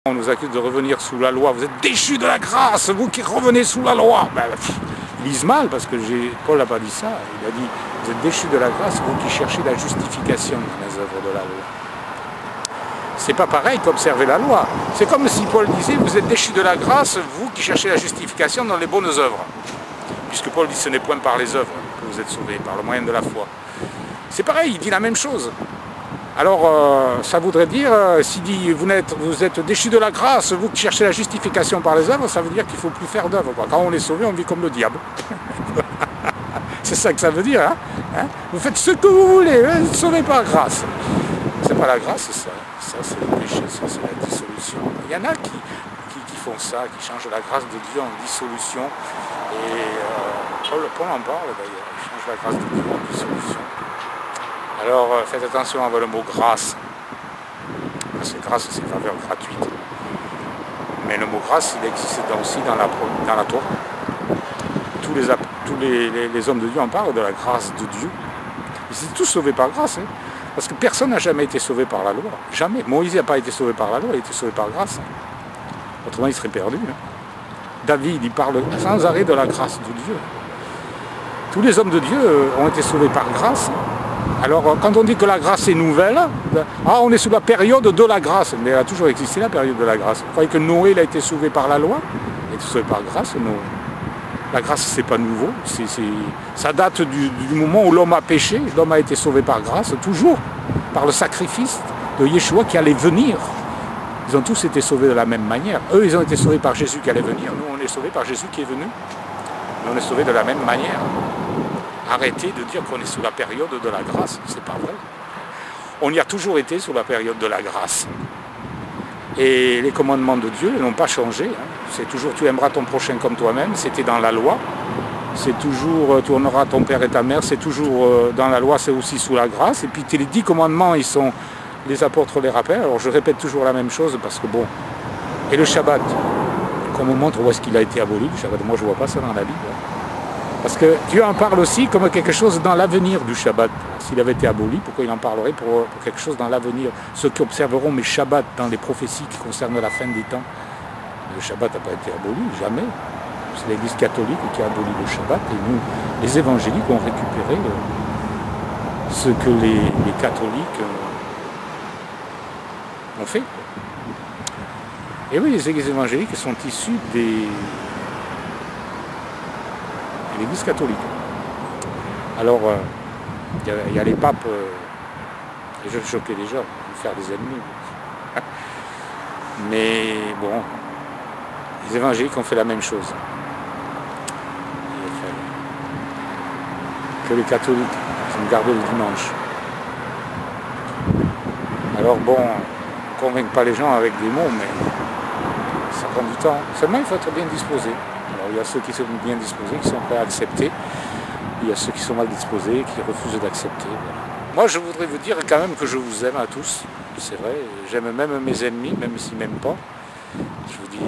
On nous accuse de revenir sous la loi. Vous êtes déchus de la grâce, vous qui revenez sous la loi. Ben, ils lisent mal parce que Paul n'a pas dit ça. Il a dit, vous êtes déchus de la grâce, vous qui cherchez la justification dans les œuvres de la loi. C'est pas pareil qu'observer la loi. C'est comme si Paul disait, vous êtes déchus de la grâce, vous qui cherchez la justification dans les bonnes œuvres. Puisque Paul dit, ce n'est point par les œuvres que vous êtes sauvés, par le moyen de la foi. C'est pareil, il dit la même chose. Alors, ça voudrait dire, s'il dit vous êtes déchus de la grâce, vous qui cherchez la justification par les œuvres, ça veut dire qu'il ne faut plus faire d'œuvres. Quand on est sauvé, on vit comme le diable. C'est ça que ça veut dire. Hein? Vous faites ce que vous voulez, vous êtes sauvés par grâce. C'est pas la grâce, ça. Ça, c'est le péché, ça, c'est la dissolution. Il y en a qui font ça, qui changent la grâce de Dieu en dissolution. Et Paul en parle d'ailleurs, il change la grâce de Dieu en dissolution. Alors faites attention avec le mot grâce, parce que grâce c'est faveur gratuite. Mais le mot grâce il existe aussi dans la Torah. Tous les hommes de Dieu en parlent de la grâce de Dieu. Ils sont tous sauvés par grâce, hein, parce que personne n'a jamais été sauvé par la loi. Jamais. Moïse n'a pas été sauvé par la loi, il a été sauvé par grâce. Autrement il serait perdu. Hein. David il parle sans arrêt de la grâce de Dieu. Tous les hommes de Dieu ont été sauvés par grâce. Alors, quand on dit que la grâce est nouvelle, on est sous la période de la grâce. Mais elle a toujours existé, la période de la grâce. Vous croyez que Noé il a été sauvé par la loi? Il a été sauvé par grâce, Noé. La grâce, c'est pas nouveau. Ça date du moment où l'homme a péché. L'homme a été sauvé par grâce, toujours, par le sacrifice de Yeshua qui allait venir. Ils ont tous été sauvés de la même manière. Eux, ils ont été sauvés par Jésus qui allait venir. Nous, on est sauvés par Jésus qui est venu. Mais on est sauvés de la même manière. Arrêtez de dire qu'on est sous la période de la grâce, c'est pas vrai. On y a toujours été sous la période de la grâce. Et les commandements de Dieu n'ont pas changé. Hein. C'est toujours tu aimeras ton prochain comme toi-même, c'était dans la loi. C'est toujours tu honoreras ton père et ta mère, c'est toujours dans la loi, c'est aussi sous la grâce. Et puis les 10 commandements, les apôtres les rappellent. Alors je répète toujours la même chose parce que bon. Et le Shabbat, qu'on me montre où est-ce qu'il a été aboli, le Shabbat, moi je ne vois pas ça dans la Bible. Parce que Dieu en parle aussi comme quelque chose dans l'avenir du Shabbat. S'il avait été aboli, pourquoi il en parlerait pour quelque chose dans l'avenir? Ceux qui observeront mes Shabbats dans les prophéties qui concernent la fin des temps. Le Shabbat n'a pas été aboli, jamais. C'est l'Église catholique qui a aboli le Shabbat et nous, les évangéliques, ont récupéré ce que les catholiques ont fait. Et oui, les églises évangéliques sont issues de l'Église catholique. Alors, il y a les papes, et je veux choquer les gens, me faire des ennemis. Mais bon, les évangéliques ont fait la même chose que les catholiques, qui ont gardé le dimanche. Alors bon, on ne convainc pas les gens avec des mots, mais ça prend du temps. Seulement, il faut être bien disposé. Alors, il y a ceux qui sont bien disposés, qui sont prêts à accepter. Il y a ceux qui sont mal disposés, qui refusent d'accepter. Voilà. Moi, je voudrais vous dire quand même que je vous aime à tous. C'est vrai, j'aime même mes ennemis, même s'ils ne m'aiment pas. Je vous dis...